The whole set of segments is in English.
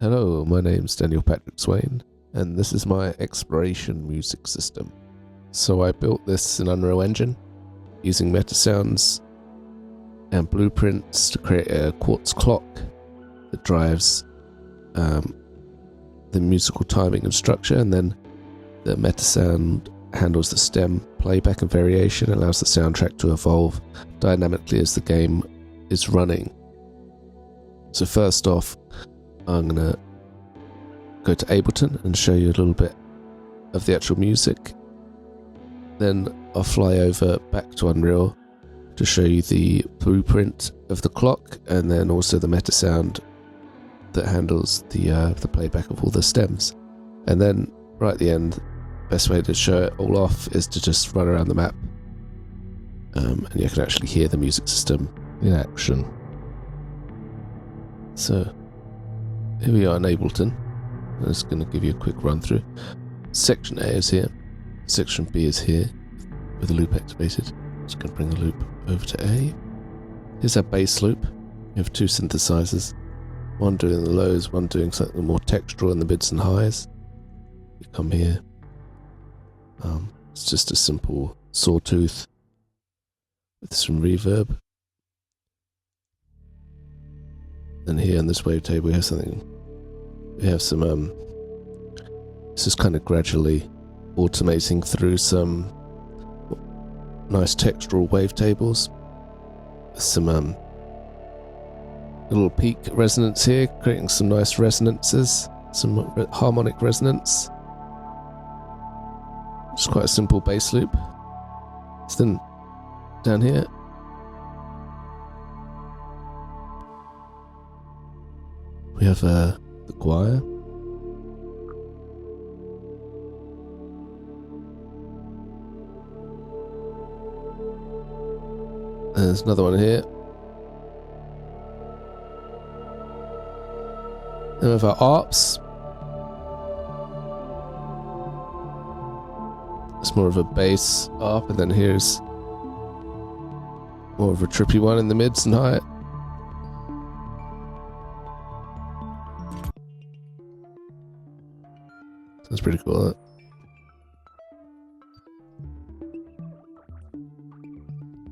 Hello, my name's Daniel Patrick Swain, and this is my exploration music system. So I built this in Unreal Engine using Metasounds and blueprints to create a quartz clock that drives the musical timing and structure, and then the Metasound handles the stem playback and variation, allows the soundtrack to evolve dynamically as the game is running. So first off, I'm going to go to Ableton and show you a little bit of the actual music. Then I'll fly over back to Unreal to show you the blueprint of the clock, and then also the Metasound that handles the playback of all the stems. And then right at the end, best way to show it all off is to just run around the map, and you can actually hear the music system in action. So here we are in Ableton. I'm just going to give you a quick run through. Section A is here, section B is here with the loop activated. Just going to bring the loop over to A. Here's our bass loop. We have two synthesizers, one doing the lows, one doing something more textural in the mids and highs. You come here. It's just a simple sawtooth with some reverb. And here on this wavetable we have something. We have some. This is kind of gradually automating through some nice textural wavetables. Some little peak resonance here, creating some nice resonances, some harmonic resonance. Just quite a simple bass loop. So then down here, we have the choir. There's another one here. Then we have our arps. It's more of a bass arp, and then here's more of a trippy one in the mids and high. That's pretty cool, huh?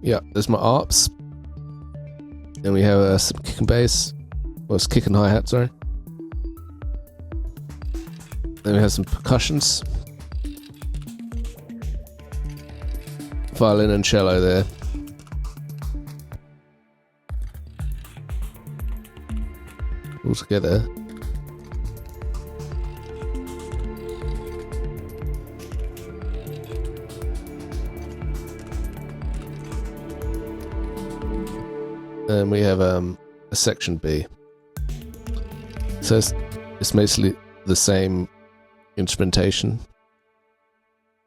Yeah, there's my arps. Then we have some kick and bass. Well, it's kick and hi-hat, sorry. Then we have some percussions. Violin and cello there. All together. And we have a section B. So it's basically the same instrumentation.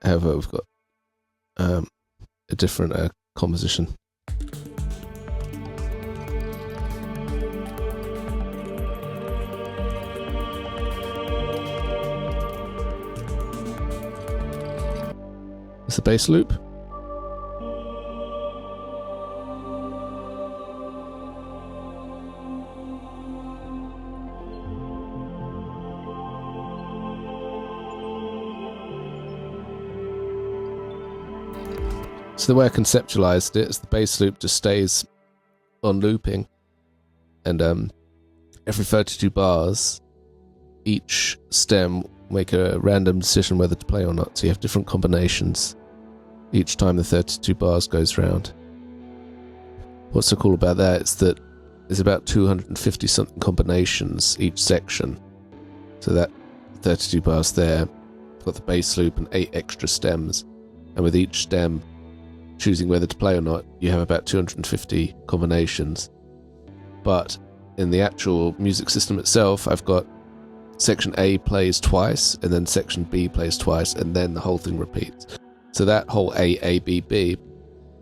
However, we've got a different composition. It's the bass loop. So the way I conceptualized it is the bass loop just stays on looping, and every 32 bars, each stem will make a random decision whether to play or not. So you have different combinations each time the 32 bars goes round. What's so cool about that is that there's about 250 something combinations each section. So that 32 bars there, got the bass loop and 8 extra stems, and with each stem choosing whether to play or not, you have about 250 combinations. But in the actual music system itself, I've got section A plays twice, and then section B plays twice, and then the whole thing repeats. So that whole A, B, B,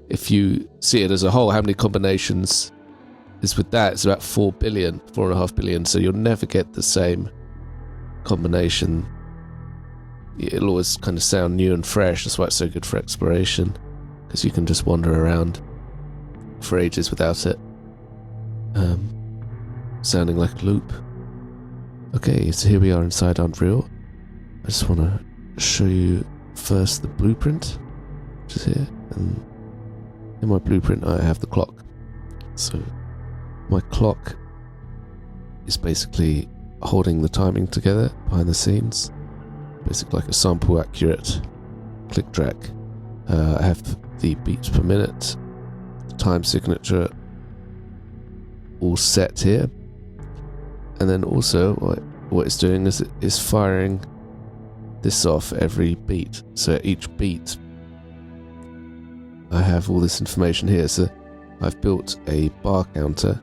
if you see it as a whole, how many combinations is with that? It's about 4 billion, 4.5 billion, so you'll never get the same combination. It'll always kind of sound new and fresh. That's why it's so good for exploration, because you can just wander around for ages without it sounding like a loop. Okay, so here we are inside Unreal. I just want to show you first the blueprint, which is here, and in my blueprint I have the clock. So my clock is basically holding the timing together behind the scenes, basically like a sample accurate click track. I have the beats per minute, the time signature all set here, and then also what it's doing is it's firing this off every beat. So at each beat I have all this information here. So I've built a bar counter,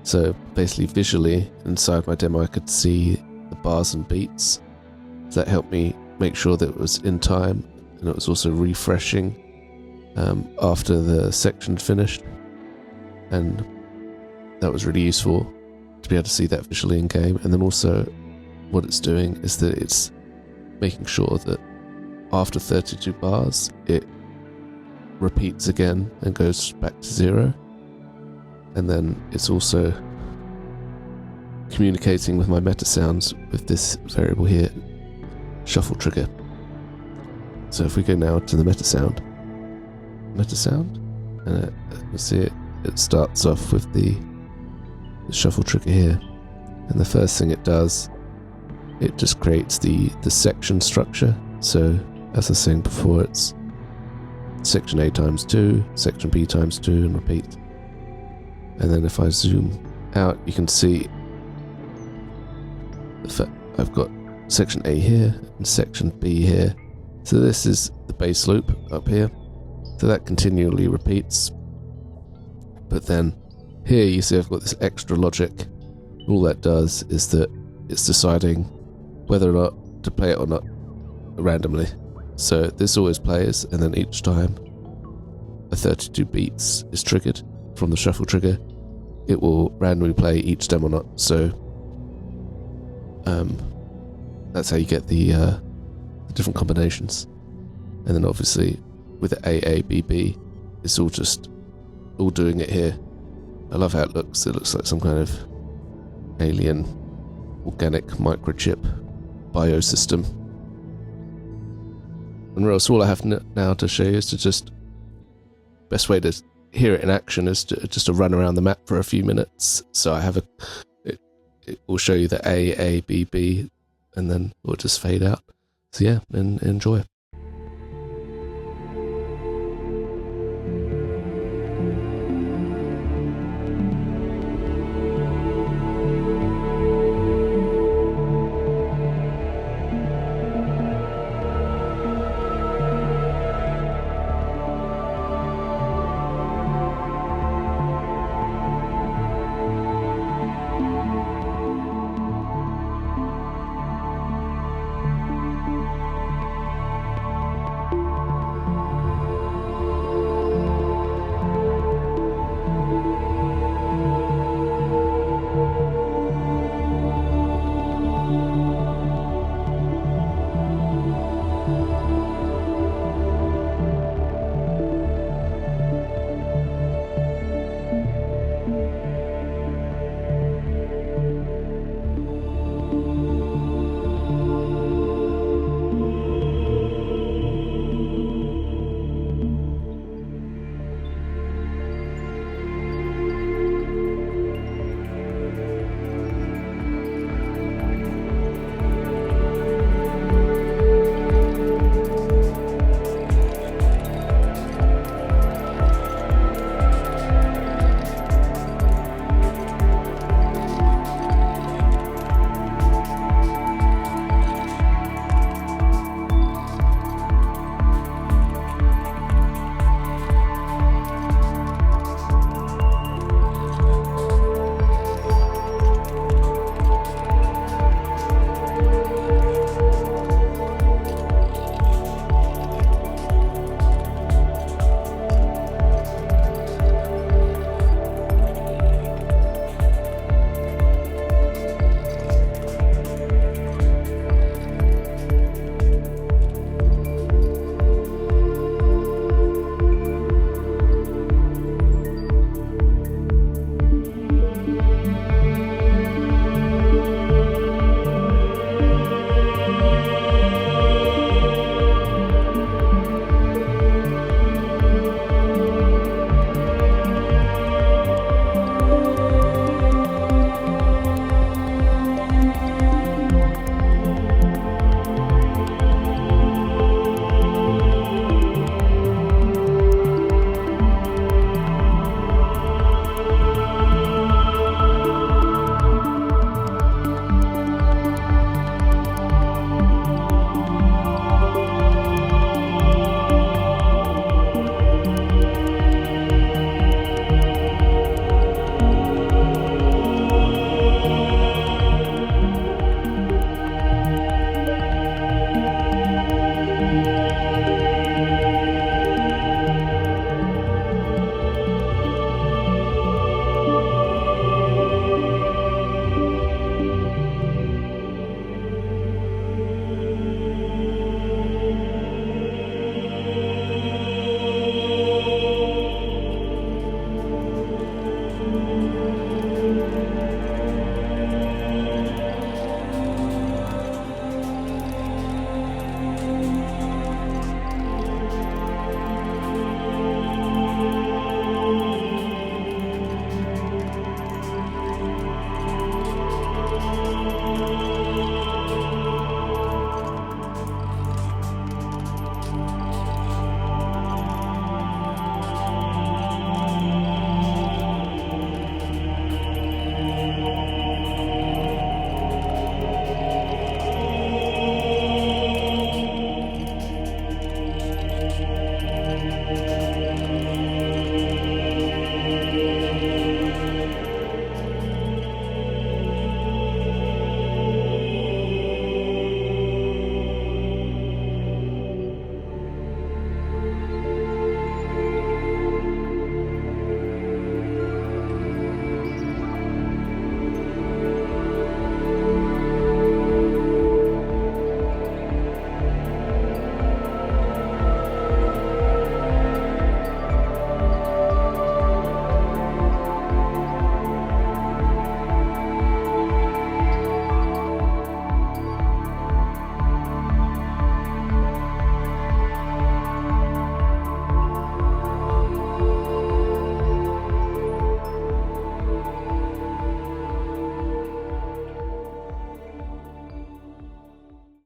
so basically visually inside my demo I could see the bars and beats. So that helped me make sure that it was in time, and it was also refreshing after the section finished, and that was really useful to be able to see that visually in game. And then also what it's doing is that it's making sure that after 32 bars it repeats again and goes back to 0, and then it's also communicating with my Metasounds with this variable here, shuffle trigger. So if we go now to the Metasound, and you see it starts off with the shuffle trigger here, and the first thing it does, it just creates the section structure. So as I was saying before, it's section A times 2, section B times 2, and repeat. And then if I zoom out, you can see I've got section A here and section B here. So this is the bass loop up here, so that continually repeats. But then here you see I've got this extra logic. All that does is that it's deciding whether or not to play it or not randomly. So this always plays, and then each time a 32 beats is triggered from the shuffle trigger, it will randomly play each stem or not. So that's how you get the different combinations. And then obviously with the AABB, it's all doing it here. I love how it looks. It looks like some kind of alien organic microchip biosystem. And so all I have now to show you is to just, best way to hear it in action is to run around the map for a few minutes. So I have it will show you the A, B, B, and then it will just fade out. So yeah, and enjoy.